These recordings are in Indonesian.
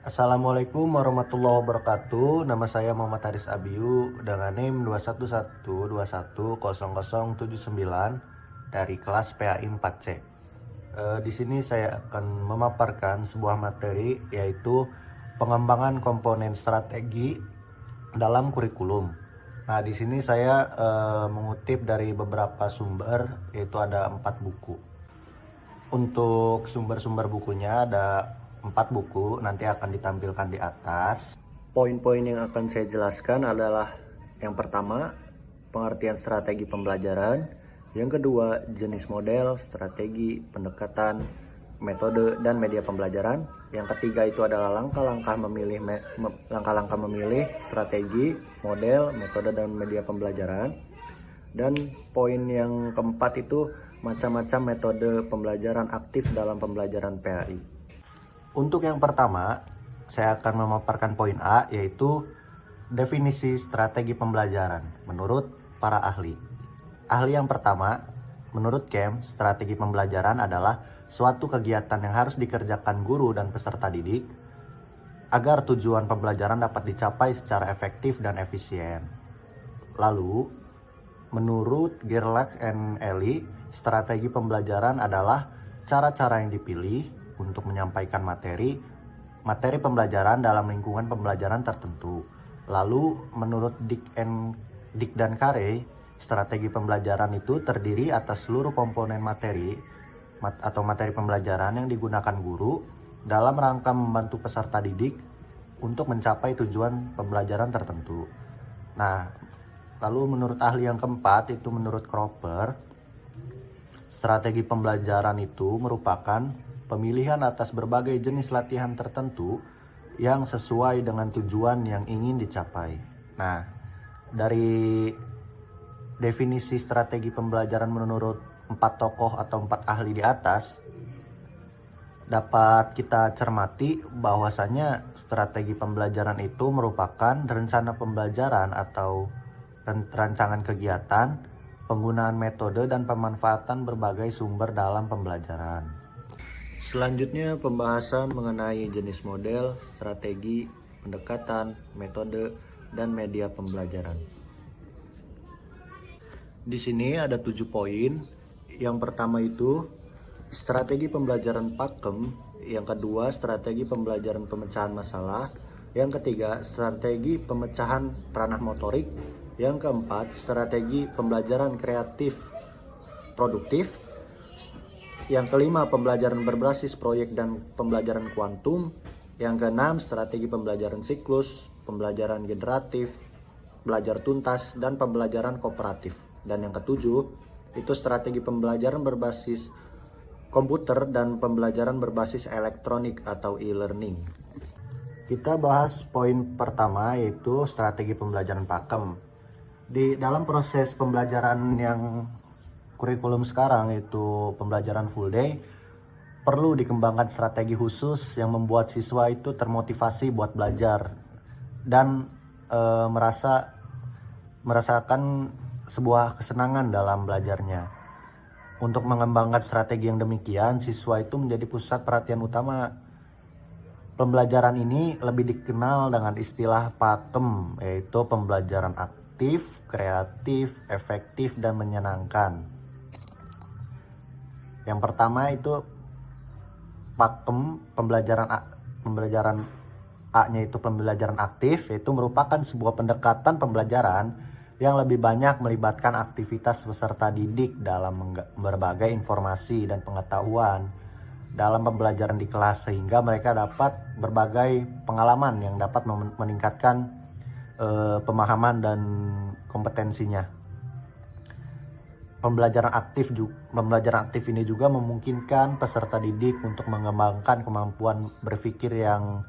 Assalamualaikum warahmatullahi wabarakatuh. Nama saya Muhammad Haris Abiu dengan NIM 211210079 dari kelas PAI 4C. Di sini saya akan memaparkan sebuah materi yaitu pengembangan komponen strategi dalam kurikulum. Nah, di sini saya mengutip dari beberapa sumber, yaitu ada 4 buku. Untuk sumber-sumber bukunya ada 4 buku, nanti akan ditampilkan di atas. Poin-poin yang akan saya jelaskan adalah yang pertama, pengertian strategi pembelajaran. Yang kedua, jenis model, strategi, pendekatan, metode, dan media pembelajaran. Yang ketiga itu adalah langkah-langkah memilih strategi, model, metode, dan media pembelajaran. Dan poin yang keempat itu macam-macam metode pembelajaran aktif dalam pembelajaran PAI. Untuk yang pertama, saya akan memaparkan poin A, yaitu definisi strategi pembelajaran menurut para ahli. Ahli yang pertama, menurut Kem, strategi pembelajaran adalah suatu kegiatan yang harus dikerjakan guru dan peserta didik agar tujuan pembelajaran dapat dicapai secara efektif dan efisien. Lalu, menurut Gerlach and Ellie, strategi pembelajaran adalah cara-cara yang dipilih untuk menyampaikan materi pembelajaran dalam lingkungan pembelajaran tertentu. Lalu, menurut Dick dan Carey, strategi pembelajaran itu terdiri atas seluruh komponen materi pembelajaran yang digunakan guru dalam rangka membantu peserta didik untuk mencapai tujuan pembelajaran tertentu. Nah, lalu menurut ahli yang keempat, itu menurut Cropper, strategi pembelajaran itu merupakan pemilihan atas berbagai jenis latihan tertentu yang sesuai dengan tujuan yang ingin dicapai. Nah, dari definisi strategi pembelajaran menurut 4 tokoh atau 4 ahli di atas, dapat kita cermati bahwasanya strategi pembelajaran itu merupakan rencana pembelajaran atau rancangan kegiatan, penggunaan metode dan pemanfaatan berbagai sumber dalam pembelajaran. Selanjutnya, pembahasan mengenai jenis model, strategi, pendekatan, metode, dan media pembelajaran. Di sini ada 7 poin. Yang pertama itu strategi pembelajaran pakem, yang kedua strategi pembelajaran pemecahan masalah, yang ketiga strategi pemecahan ranah motorik, yang keempat strategi pembelajaran kreatif produktif, yang kelima pembelajaran berbasis proyek dan pembelajaran kuantum, yang keenam strategi pembelajaran siklus, pembelajaran generatif, belajar tuntas, dan pembelajaran kooperatif, dan yang ketujuh itu strategi pembelajaran berbasis komputer dan pembelajaran berbasis elektronik atau e-learning. Kita bahas poin pertama, yaitu strategi pembelajaran pakem. Di dalam proses pembelajaran yang kurikulum sekarang, yaitu pembelajaran full day, perlu dikembangkan strategi khusus yang membuat siswa itu termotivasi buat belajar dan merasakan sebuah kesenangan dalam belajarnya. Untuk mengembangkan strategi yang demikian, siswa itu menjadi pusat perhatian utama. Pembelajaran ini lebih dikenal dengan istilah PAKEM, yaitu pembelajaran aktif, kreatif, efektif, dan menyenangkan. Yang pertama itu PAKEM, pembelajaran A-nya itu pembelajaran aktif, yaitu merupakan sebuah pendekatan pembelajaran yang lebih banyak melibatkan aktivitas peserta didik dalam berbagai informasi dan pengetahuan dalam pembelajaran di kelas, sehingga mereka dapat berbagai pengalaman yang dapat meningkatkan pemahaman dan kompetensinya. Pembelajaran aktif ini juga memungkinkan peserta didik untuk mengembangkan kemampuan berpikir yang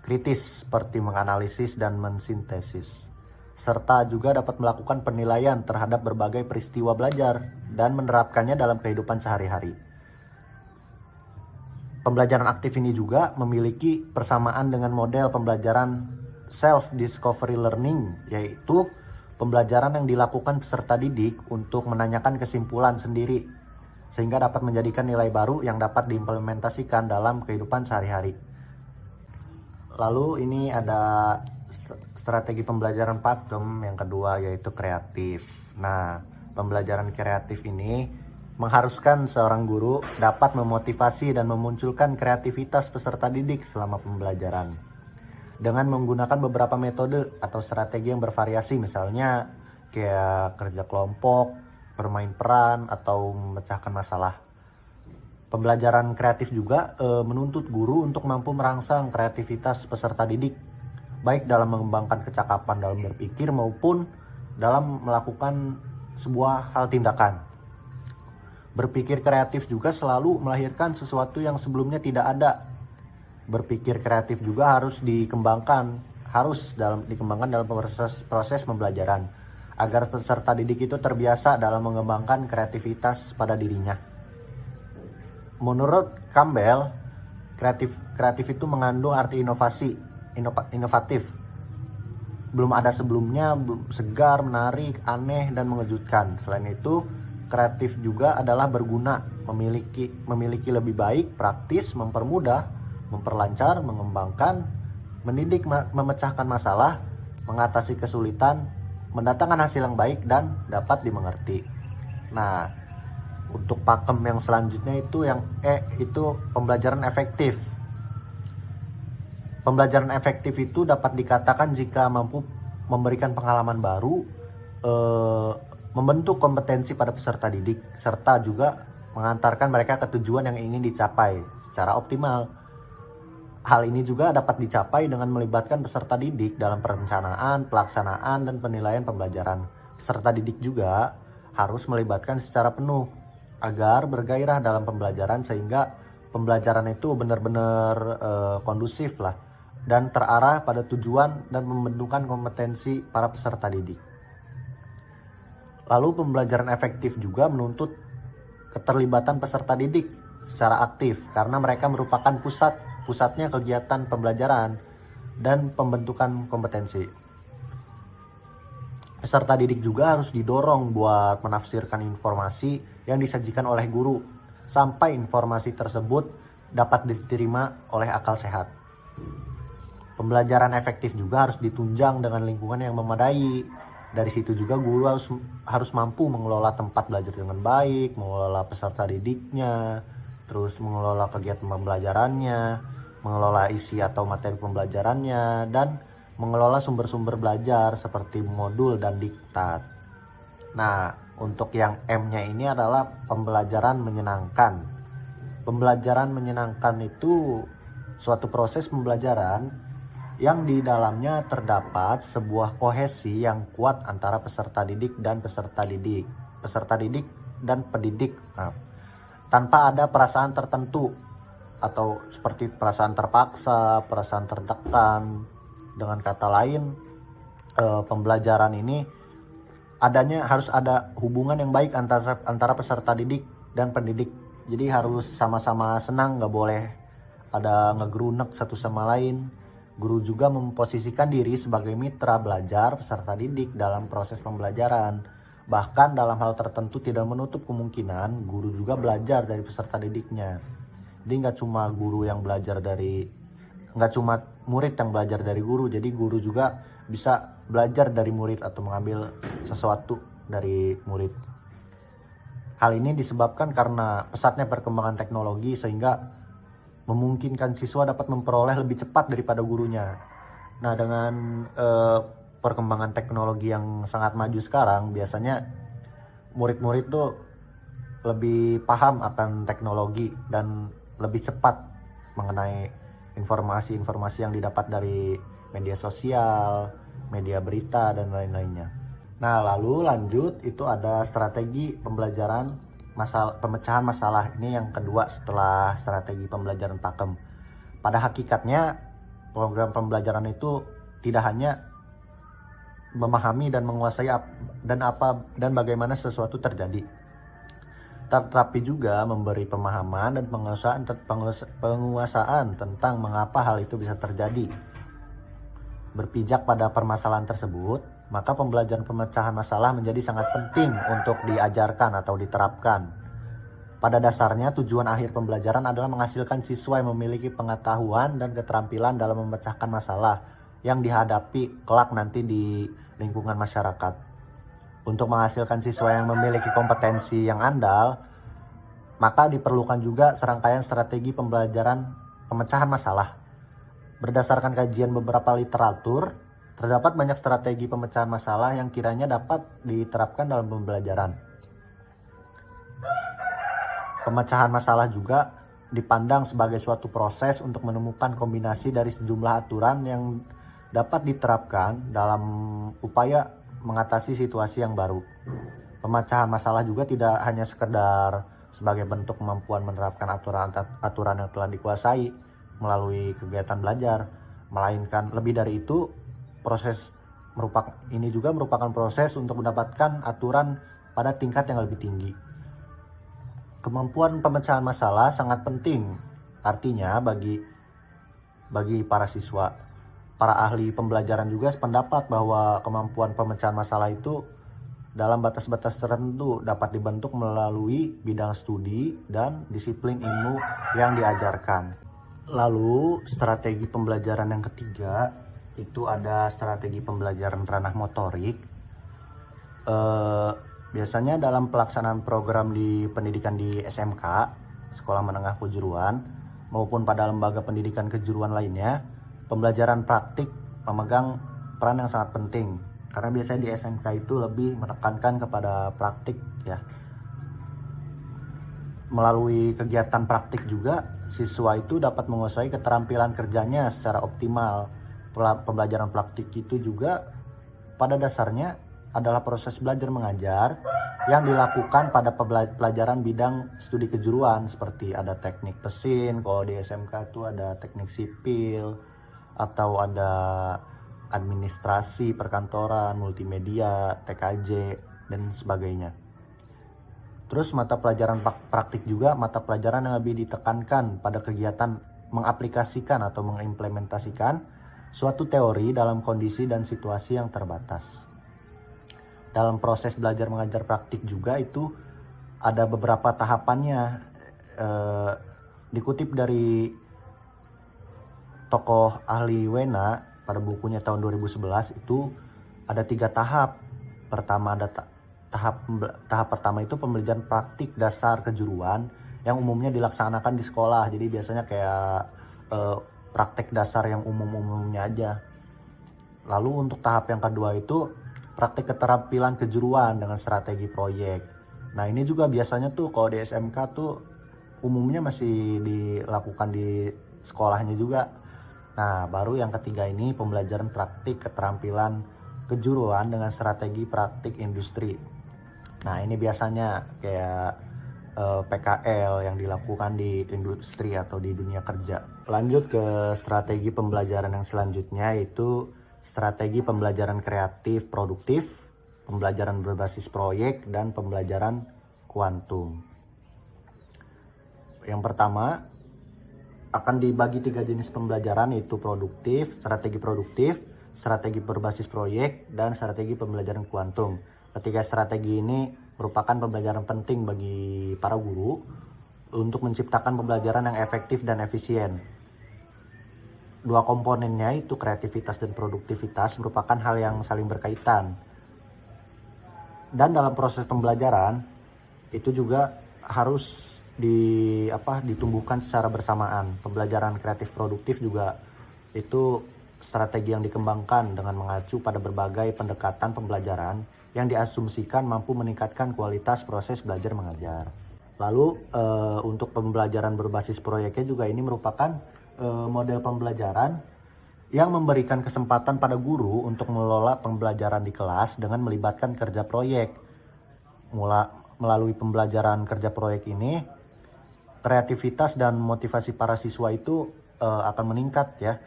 kritis seperti menganalisis dan mensintesis, serta juga dapat melakukan penilaian terhadap berbagai peristiwa belajar dan menerapkannya dalam kehidupan sehari-hari. Pembelajaran aktif ini juga memiliki persamaan dengan model pembelajaran self-discovery learning, yaitu pembelajaran yang dilakukan peserta didik untuk menanyakan kesimpulan sendiri, sehingga dapat menjadikan nilai baru yang dapat diimplementasikan dalam kehidupan sehari-hari. Lalu ini ada strategi pembelajaran pakem yang kedua, yaitu kreatif. Nah, pembelajaran kreatif ini mengharuskan seorang guru dapat memotivasi dan memunculkan kreativitas peserta didik selama pembelajaran dengan menggunakan beberapa metode atau strategi yang bervariasi, misalnya kayak kerja kelompok, bermain peran, atau memecahkan masalah. Pembelajaran kreatif juga menuntut guru untuk mampu merangsang kreativitas peserta didik, baik dalam mengembangkan kecakapan dalam berpikir maupun dalam melakukan sebuah hal tindakan. Berpikir kreatif juga selalu melahirkan sesuatu yang sebelumnya tidak ada. Berpikir kreatif juga harus dikembangkan dalam proses pembelajaran agar peserta didik itu terbiasa dalam mengembangkan kreativitas pada dirinya. Menurut Campbell, kreatif itu mengandung arti inovatif. Belum ada sebelumnya, segar, menarik, aneh, dan mengejutkan. Selain itu, kreatif juga adalah berguna, memiliki lebih baik, praktis, mempermudah, memperlancar, mengembangkan, mendidik, memecahkan masalah, mengatasi kesulitan, mendatangkan hasil yang baik, dan dapat dimengerti. Nah, untuk pakem yang selanjutnya itu yang itu pembelajaran efektif. Pembelajaran efektif itu dapat dikatakan jika mampu memberikan pengalaman baru, membentuk kompetensi pada peserta didik, serta juga mengantarkan mereka ke tujuan yang ingin dicapai secara optimal. Hal ini juga dapat dicapai dengan melibatkan peserta didik dalam perencanaan, pelaksanaan, dan penilaian pembelajaran. Peserta didik juga harus melibatkan secara penuh agar bergairah dalam pembelajaran sehingga pembelajaran itu benar-benar kondusif lah dan terarah pada tujuan dan membentukkan kompetensi para peserta didik. Lalu pembelajaran efektif juga menuntut keterlibatan peserta didik secara aktif karena mereka merupakan pusatnya kegiatan pembelajaran dan pembentukan kompetensi. Peserta didik juga harus didorong buat menafsirkan informasi yang disajikan oleh guru sampai informasi tersebut dapat diterima oleh akal sehat. Pembelajaran efektif juga harus ditunjang dengan lingkungan yang memadai. Dari situ juga guru harus mampu mengelola tempat belajar dengan baik, mengelola peserta didiknya, terus mengelola kegiatan pembelajarannya, mengelola isi atau materi pembelajarannya, dan mengelola sumber-sumber belajar seperti modul dan diktat. Nah, untuk yang M-nya ini adalah pembelajaran menyenangkan. Pembelajaran menyenangkan itu suatu proses pembelajaran yang di dalamnya terdapat sebuah kohesi yang kuat antara peserta didik dan peserta didik dan pendidik. Nah, tanpa ada perasaan tertentu atau seperti perasaan terpaksa, perasaan tertekan. Dengan kata lain, pembelajaran ini harus ada hubungan yang baik antara peserta didik dan pendidik. Jadi harus sama-sama senang, nggak boleh ada ngegerunek satu sama lain. Guru juga memposisikan diri sebagai mitra belajar peserta didik dalam proses pembelajaran. Bahkan dalam hal tertentu tidak menutup kemungkinan guru juga belajar dari peserta didiknya. Jadi nggak cuma murid yang belajar dari guru, jadi guru juga bisa belajar dari murid atau mengambil sesuatu dari murid. Hal ini disebabkan karena pesatnya perkembangan teknologi sehingga memungkinkan siswa dapat memperoleh lebih cepat daripada gurunya. Nah, dengan perkembangan teknologi yang sangat maju sekarang, biasanya murid-murid tuh lebih paham akan teknologi dan lebih cepat mengenai informasi-informasi yang didapat dari media sosial, media berita, dan lain-lainnya. Nah, lalu lanjut itu ada strategi pembelajaran pemecahan masalah. Ini yang kedua setelah strategi pembelajaran pakem. Pada hakikatnya program pembelajaran itu tidak hanya memahami dan menguasai dan bagaimana sesuatu terjadi, tetapi juga memberi pemahaman dan penguasaan tentang mengapa hal itu bisa terjadi. Berpijak pada permasalahan tersebut, maka pembelajaran pemecahan masalah menjadi sangat penting untuk diajarkan atau diterapkan. Pada dasarnya, tujuan akhir pembelajaran adalah menghasilkan siswa yang memiliki pengetahuan dan keterampilan dalam memecahkan masalah yang dihadapi kelak nanti di lingkungan masyarakat. Untuk menghasilkan siswa yang memiliki kompetensi yang andal, maka diperlukan juga serangkaian strategi pembelajaran pemecahan masalah. Berdasarkan kajian beberapa literatur, terdapat banyak strategi pemecahan masalah yang kiranya dapat diterapkan dalam pembelajaran. Pemecahan masalah juga dipandang sebagai suatu proses untuk menemukan kombinasi dari sejumlah aturan yang dapat diterapkan dalam upaya mengatasi situasi yang baru. Pemecahan masalah juga tidak hanya sekedar sebagai bentuk kemampuan menerapkan aturan yang telah dikuasai melalui kegiatan belajar, melainkan lebih dari itu, ini juga merupakan proses untuk mendapatkan aturan pada tingkat yang lebih tinggi. Kemampuan pemecahan masalah sangat penting, artinya bagi para siswa. Para ahli pembelajaran juga sependapat bahwa kemampuan pemecahan masalah itu dalam batas-batas tertentu dapat dibentuk melalui bidang studi dan disiplin ilmu yang diajarkan. Lalu strategi pembelajaran yang ketiga itu ada strategi pembelajaran ranah motorik. Biasanya dalam pelaksanaan program di pendidikan di SMK, Sekolah Menengah Kejuruan, maupun pada lembaga pendidikan kejuruan lainnya, pembelajaran praktik memegang peran yang sangat penting. Karena biasanya di SMK itu lebih menekankan kepada praktik ya. Melalui kegiatan praktik juga, siswa itu dapat menguasai keterampilan kerjanya secara optimal. Pembelajaran praktik itu juga pada dasarnya adalah proses belajar mengajar yang dilakukan pada pelajaran bidang studi kejuruan, seperti ada teknik mesin, kalau di SMK itu ada teknik sipil, atau ada administrasi perkantoran, multimedia, TKJ, dan sebagainya. Terus mata pelajaran praktik juga mata pelajaran yang lebih ditekankan pada kegiatan mengaplikasikan atau mengimplementasikan suatu teori dalam kondisi dan situasi yang terbatas. Dalam proses belajar mengajar praktik juga itu ada beberapa tahapannya. Dikutip dari tokoh ahli Wena pada bukunya tahun 2011 itu ada 3 tahap. Pertama ada tahap pertama itu pembelajaran praktik dasar kejuruan yang umumnya dilaksanakan di sekolah. Jadi biasanya kayak praktek dasar yang umum-umumnya aja. Lalu untuk tahap yang kedua itu praktik keterampilan kejuruan dengan strategi proyek. Nah ini juga biasanya tuh kalau di SMK tuh umumnya masih dilakukan di sekolahnya juga. Nah baru yang ketiga ini pembelajaran praktik keterampilan kejuruan dengan strategi praktik industri. Nah ini biasanya kayak PKL yang dilakukan di industri atau di dunia kerja. Lanjut ke strategi pembelajaran yang selanjutnya yaitu strategi pembelajaran kreatif produktif, pembelajaran berbasis proyek, dan pembelajaran kuantum. Yang pertama akan dibagi 3 jenis pembelajaran yaitu produktif, strategi berbasis proyek, dan strategi pembelajaran kuantum. Ketiga strategi ini merupakan pembelajaran penting bagi para guru untuk menciptakan pembelajaran yang efektif dan efisien. Dua komponennya itu kreativitas dan produktivitas merupakan hal yang saling berkaitan. Dan dalam proses pembelajaran itu juga harus ditumbuhkan secara bersamaan. Pembelajaran kreatif produktif juga itu strategi yang dikembangkan dengan mengacu pada berbagai pendekatan pembelajaran yang diasumsikan mampu meningkatkan kualitas proses belajar mengajar. Lalu untuk pembelajaran berbasis proyeknya juga ini merupakan model pembelajaran yang memberikan kesempatan pada guru untuk mengelola pembelajaran di kelas dengan melibatkan kerja proyek. Melalui pembelajaran kerja proyek ini, kreativitas dan motivasi para siswa itu akan meningkat ya.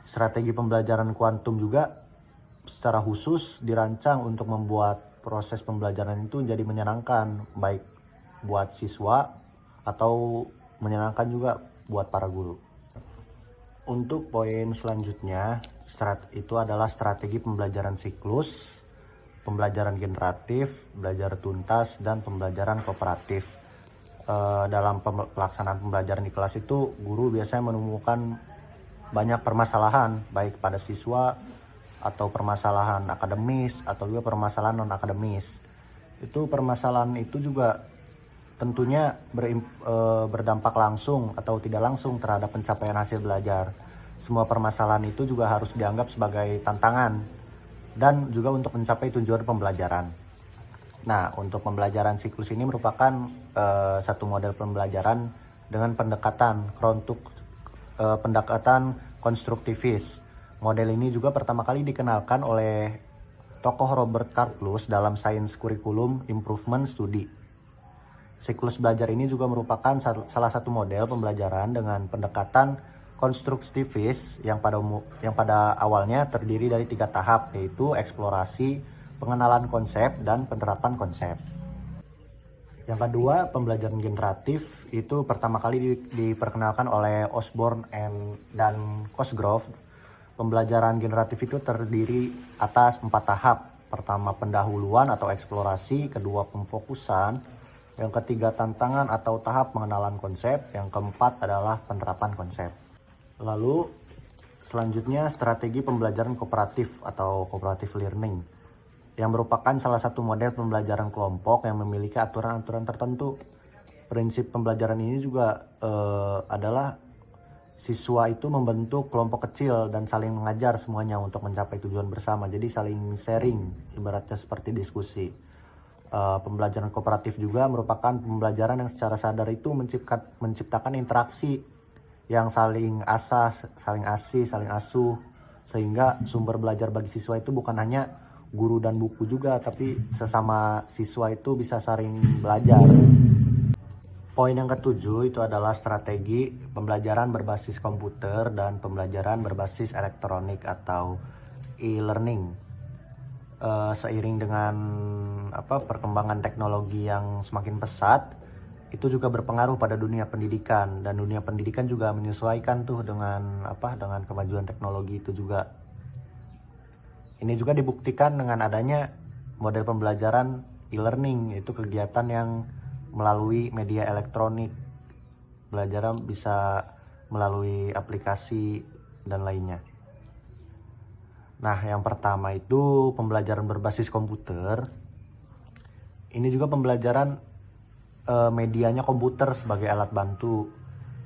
Strategi pembelajaran kuantum juga secara khusus dirancang untuk membuat proses pembelajaran itu jadi menyenangkan, baik buat siswa atau menyenangkan juga buat para guru. Untuk poin selanjutnya itu adalah strategi pembelajaran siklus, pembelajaran generatif, belajar tuntas, dan pembelajaran kooperatif. dalam pelaksanaan pembelajaran di kelas itu guru biasanya menemukan banyak permasalahan baik pada siswa atau permasalahan akademis atau juga permasalahan non akademis. Itu permasalahan itu juga tentunya berdampak langsung atau tidak langsung terhadap pencapaian hasil belajar. Semua permasalahan itu juga harus dianggap sebagai tantangan dan juga untuk mencapai tujuan pembelajaran. Nah, untuk pembelajaran siklus ini merupakan satu model pembelajaran dengan pendekatan konstruktivis. Model ini juga pertama kali dikenalkan oleh tokoh Robert Karplus dalam Science Curriculum Improvement Study. Siklus belajar ini juga merupakan salah satu model pembelajaran dengan pendekatan konstruktivis yang pada awalnya terdiri dari 3 tahap, yaitu eksplorasi, pengenalan konsep, dan penerapan konsep. Yang kedua, pembelajaran generatif itu pertama kali diperkenalkan oleh Osborne dan Cosgrove. Pembelajaran generatif itu terdiri atas 4 tahap. Pertama, pendahuluan atau eksplorasi, kedua, pemfokusan, yang ketiga, tantangan atau tahap pengenalan konsep, yang keempat adalah penerapan konsep. Lalu selanjutnya strategi pembelajaran kooperatif atau cooperative learning, yang merupakan salah satu model pembelajaran kelompok yang memiliki aturan-aturan tertentu. Prinsip pembelajaran ini juga adalah siswa itu membentuk kelompok kecil dan saling mengajar semuanya untuk mencapai tujuan bersama. Jadi saling sharing, ibaratnya seperti diskusi. Pembelajaran kooperatif juga merupakan pembelajaran yang secara sadar itu menciptakan interaksi yang saling asuh, sehingga sumber belajar bagi siswa itu bukan hanya guru dan buku juga, tapi sesama siswa itu bisa saling belajar. Poin yang ketujuh itu adalah strategi pembelajaran berbasis komputer dan pembelajaran berbasis elektronik atau e-learning. Seiring dengan perkembangan teknologi yang semakin pesat, itu juga berpengaruh pada dunia pendidikan, dan dunia pendidikan juga menyesuaikan tuh dengan kemajuan teknologi itu juga. Ini juga dibuktikan dengan adanya model pembelajaran e-learning, yaitu kegiatan yang melalui media elektronik. Belajar bisa melalui aplikasi dan lainnya. Nah, yang pertama itu pembelajaran berbasis komputer. Ini juga pembelajaran medianya komputer sebagai alat bantu.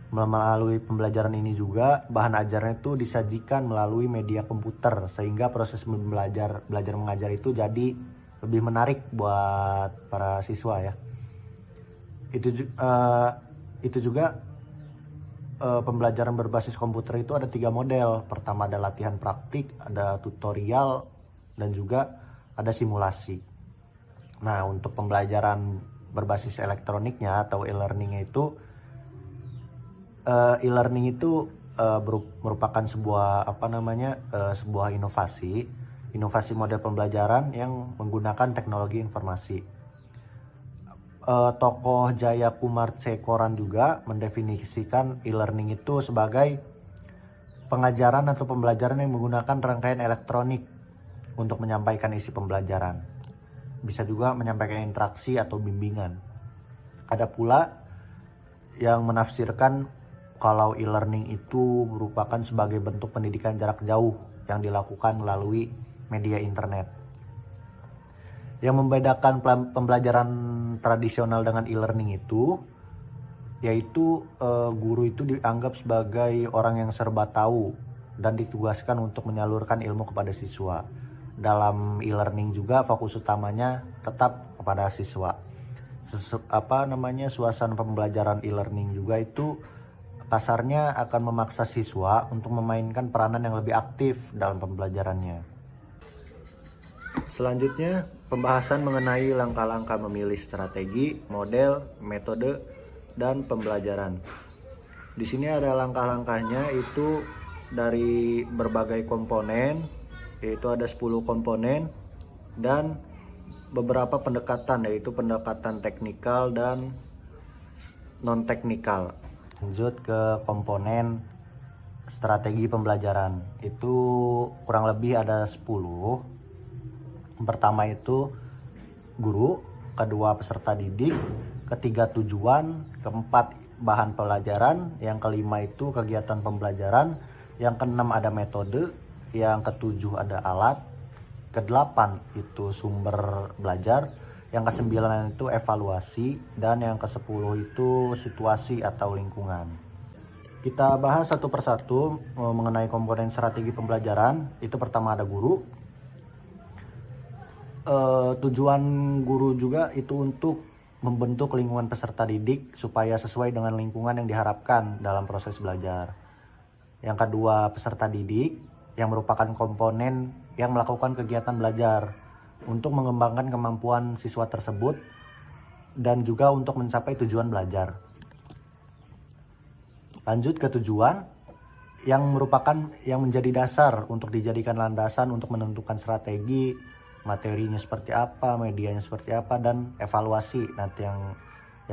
Melalui pembelajaran ini juga bahan ajarnya itu disajikan melalui media komputer, sehingga proses belajar mengajar itu jadi lebih menarik buat para siswa ya. Itu juga pembelajaran berbasis komputer itu ada 3 model. Pertama ada latihan praktik, ada tutorial, dan juga ada simulasi. Nah, untuk pembelajaran berbasis elektroniknya atau e-learning itu merupakan sebuah inovasi model pembelajaran yang menggunakan teknologi informasi. Tokoh Jayakumar Cekoran juga mendefinisikan e-learning itu sebagai pengajaran atau pembelajaran yang menggunakan rangkaian elektronik untuk menyampaikan isi pembelajaran. Bisa juga menyampaikan interaksi atau bimbingan. Ada pula yang menafsirkan kalau e-learning itu merupakan sebagai bentuk pendidikan jarak jauh yang dilakukan melalui media internet. Yang membedakan pembelajaran tradisional dengan e-learning itu yaitu guru itu dianggap sebagai orang yang serba tahu dan ditugaskan untuk menyalurkan ilmu kepada siswa. Dalam e-learning juga fokus utamanya tetap kepada siswa. Suasana pembelajaran e-learning juga itu kasarnya akan memaksa siswa untuk memainkan peranan yang lebih aktif dalam pembelajarannya. Selanjutnya, pembahasan mengenai langkah-langkah memilih strategi, model, metode, dan pembelajaran. Di sini ada langkah-langkahnya itu dari berbagai komponen, yaitu ada 10 komponen, dan beberapa pendekatan, yaitu pendekatan teknikal dan non-teknikal. Lanjut ke komponen strategi pembelajaran. Itu kurang lebih ada 10. Yang pertama itu guru, kedua peserta didik, ketiga tujuan, keempat bahan pelajaran, yang kelima itu kegiatan pembelajaran, yang keenam ada metode, yang ketujuh ada alat, kedelapan itu sumber belajar, yang kesembilan itu evaluasi, dan yang kesepuluh itu situasi atau lingkungan. Kita bahas satu persatu mengenai komponen strategi pembelajaran. Itu pertama ada guru. Tujuan guru juga itu untuk membentuk lingkungan peserta didik supaya sesuai dengan lingkungan yang diharapkan dalam proses belajar. Yang kedua, peserta didik yang merupakan komponen yang melakukan kegiatan belajar untuk mengembangkan kemampuan siswa tersebut dan juga untuk mencapai tujuan belajar. Lanjut ke tujuan yang menjadi dasar untuk dijadikan landasan untuk menentukan strategi, materinya seperti apa, medianya seperti apa, dan evaluasi nanti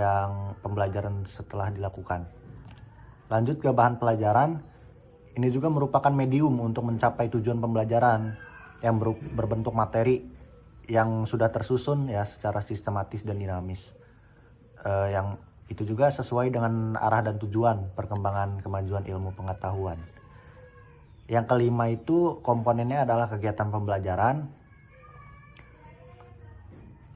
yang pembelajaran setelah dilakukan. Lanjut ke bahan pelajaran, ini juga merupakan medium untuk mencapai tujuan pembelajaran yang berbentuk materi yang sudah tersusun ya secara sistematis dan dinamis. Yang itu juga sesuai dengan arah dan tujuan perkembangan kemajuan ilmu pengetahuan. Yang kelima itu komponennya adalah kegiatan pembelajaran.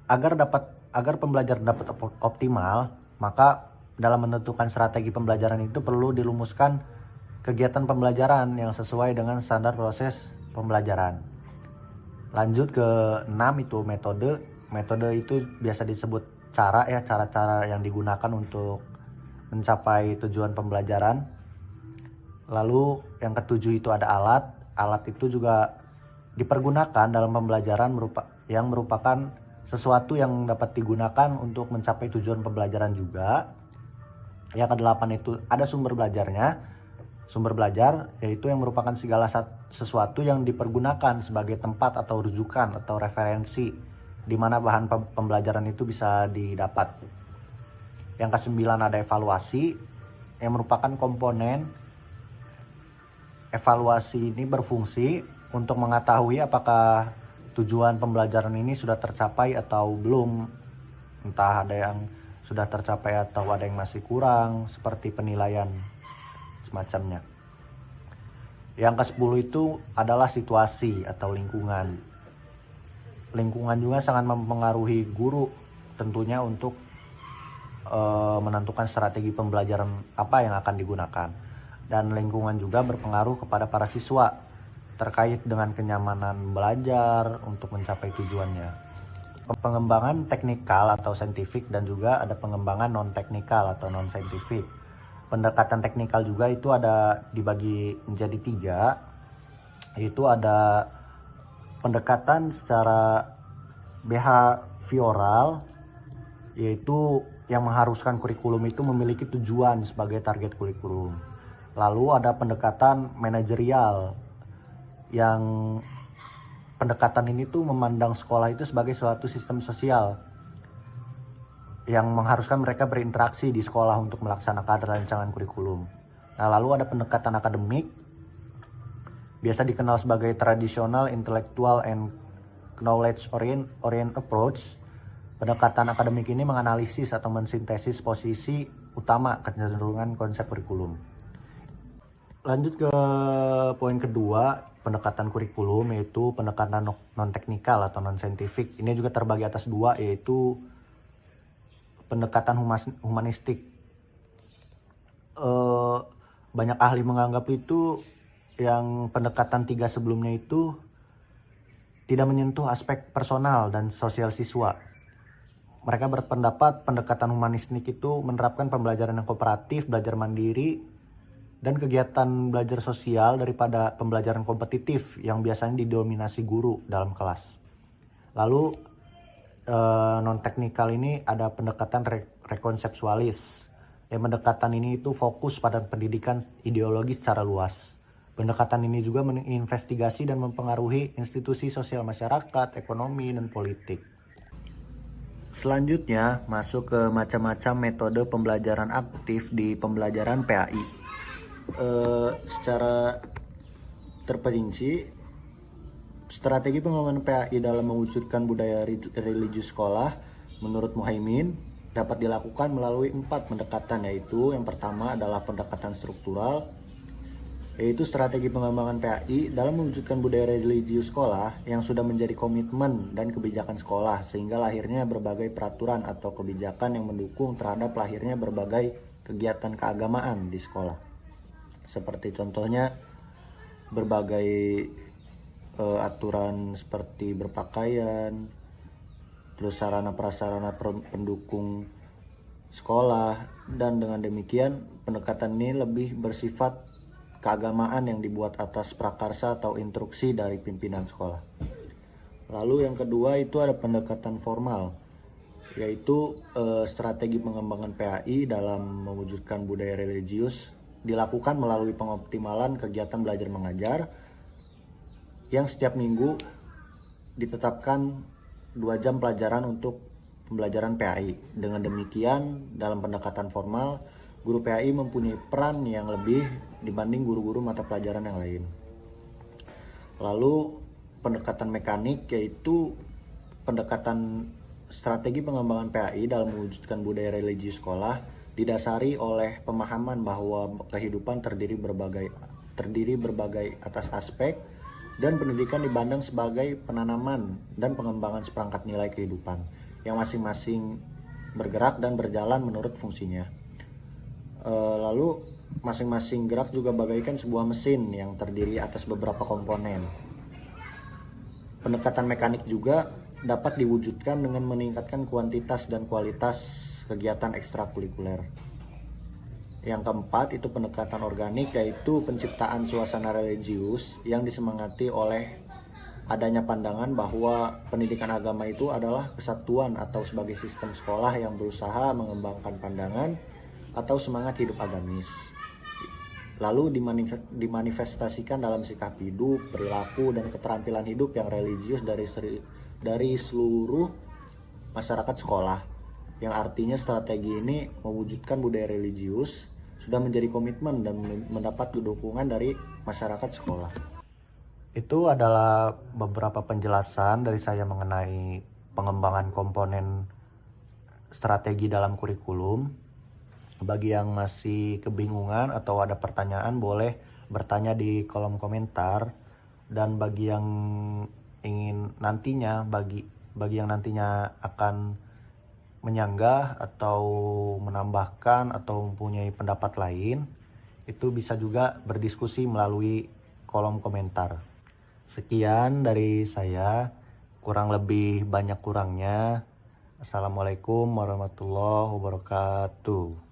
Agar pembelajaran dapat optimal, maka dalam menentukan strategi pembelajaran itu perlu dirumuskan kegiatan pembelajaran yang sesuai dengan standar proses pembelajaran. Lanjut ke 6 itu metode. Metode itu biasa disebut cara-cara yang digunakan untuk mencapai tujuan pembelajaran. Lalu yang ketujuh itu ada alat. Alat itu juga dipergunakan dalam pembelajaran yang merupakan sesuatu yang dapat digunakan untuk mencapai tujuan pembelajaran juga. Yang kedelapan itu ada sumber belajarnya. Sumber belajar yaitu yang merupakan segala sesuatu yang dipergunakan sebagai tempat atau rujukan atau referensi di mana bahan pembelajaran itu bisa didapat. Yang kesembilan ada evaluasi yang merupakan komponen. Evaluasi ini berfungsi untuk mengetahui apakah tujuan pembelajaran ini sudah tercapai atau belum. Entah ada yang sudah tercapai atau ada yang masih kurang, seperti penilaian semacamnya. Yang ke-10 itu adalah situasi atau lingkungan. Lingkungan juga sangat mempengaruhi guru tentunya untuk menentukan strategi pembelajaran apa yang akan digunakan. Dan lingkungan juga berpengaruh kepada para siswa terkait dengan kenyamanan belajar untuk mencapai tujuannya. Pengembangan teknikal atau saintifik dan juga ada pengembangan non-teknikal atau non-saintifik. Pendekatan teknikal juga itu ada dibagi menjadi 3, yaitu ada pendekatan secara behavioral, yaitu yang mengharuskan kurikulum itu memiliki tujuan sebagai target kurikulum. Lalu ada pendekatan manajerial, yang pendekatan ini tuh memandang sekolah itu sebagai suatu sistem sosial yang mengharuskan mereka berinteraksi di sekolah untuk melaksanakan rancangan kurikulum. Nah, lalu ada pendekatan akademik, biasa dikenal sebagai traditional, intellectual, and knowledge orient approach. Pendekatan akademik ini menganalisis atau mensintesis posisi utama kecenderungan konsep kurikulum. Lanjut ke poin kedua, pendekatan kurikulum, yaitu pendekatan non-teknikal atau non-saintifik. Ini juga terbagi atas 2, yaitu pendekatan humanistik. Banyak ahli menganggap itu yang pendekatan 3 sebelumnya itu tidak menyentuh aspek personal dan sosial siswa. Mereka berpendapat pendekatan humanistik itu menerapkan pembelajaran yang kooperatif, belajar mandiri, dan kegiatan belajar sosial daripada pembelajaran kompetitif yang biasanya didominasi guru dalam kelas. Lalu non-teknikal ini ada pendekatan rekonseptualis. Pendekatan ini itu fokus pada pendidikan ideologi secara luas. Pendekatan ini juga menginvestigasi dan mempengaruhi institusi sosial masyarakat, ekonomi, dan politik. Selanjutnya masuk ke macam-macam metode pembelajaran aktif di pembelajaran PAI. Secara terperinci, strategi pengembangan PAI dalam mewujudkan budaya religius sekolah menurut Muhaimin dapat dilakukan melalui 4 pendekatan, yaitu yang pertama adalah pendekatan struktural, yaitu strategi pengembangan PAI dalam mewujudkan budaya religius sekolah yang sudah menjadi komitmen dan kebijakan sekolah, sehingga lahirnya berbagai peraturan atau kebijakan yang mendukung terhadap lahirnya berbagai kegiatan keagamaan di sekolah. Seperti contohnya berbagai aturan seperti berpakaian, terus sarana prasarana pendukung sekolah, dan dengan demikian pendekatan ini lebih bersifat keagamaan yang dibuat atas prakarsa atau instruksi dari pimpinan sekolah. Lalu yang kedua itu ada pendekatan formal, yaitu strategi pengembangan PAI dalam mewujudkan budaya religius dilakukan melalui pengoptimalan kegiatan belajar mengajar yang setiap minggu ditetapkan 2 jam pelajaran untuk pembelajaran PAI. Dengan demikian, dalam pendekatan formal, guru PAI mempunyai peran yang lebih dibanding guru-guru mata pelajaran yang lain. Lalu, pendekatan mekanik, yaitu pendekatan strategi pengembangan PAI dalam mewujudkan budaya religi sekolah didasari oleh pemahaman bahwa kehidupan terdiri berbagai atas aspek, dan pendidikan dipandang sebagai penanaman dan pengembangan seperangkat nilai kehidupan yang masing-masing bergerak dan berjalan menurut fungsinya. Lalu masing-masing gerak juga bagaikan sebuah mesin yang terdiri atas beberapa komponen. Pendekatan mekanik juga dapat diwujudkan dengan meningkatkan kuantitas dan kualitas kegiatan ekstrakurikuler. Yang keempat itu pendekatan organik, yaitu penciptaan suasana religius yang disemangati oleh adanya pandangan bahwa pendidikan agama itu adalah kesatuan atau sebagai sistem sekolah yang berusaha mengembangkan pandangan atau semangat hidup agamis. Lalu dimanifestasikan dalam sikap hidup, perilaku, dan keterampilan hidup yang religius dari seluruh masyarakat sekolah. Yang artinya strategi ini mewujudkan budaya religius sudah menjadi komitmen dan mendapat dukungan dari masyarakat sekolah. Itu adalah beberapa penjelasan dari saya mengenai pengembangan komponen strategi dalam kurikulum. Bagi yang masih kebingungan atau ada pertanyaan, boleh bertanya di kolom komentar. Dan bagi yang ingin nantinya, bagi yang nantinya akan menyanggah atau menambahkan atau mempunyai pendapat lain, itu bisa juga berdiskusi melalui kolom komentar. Sekian dari saya, kurang lebih banyak kurangnya. Assalamualaikum warahmatullahi wabarakatuh.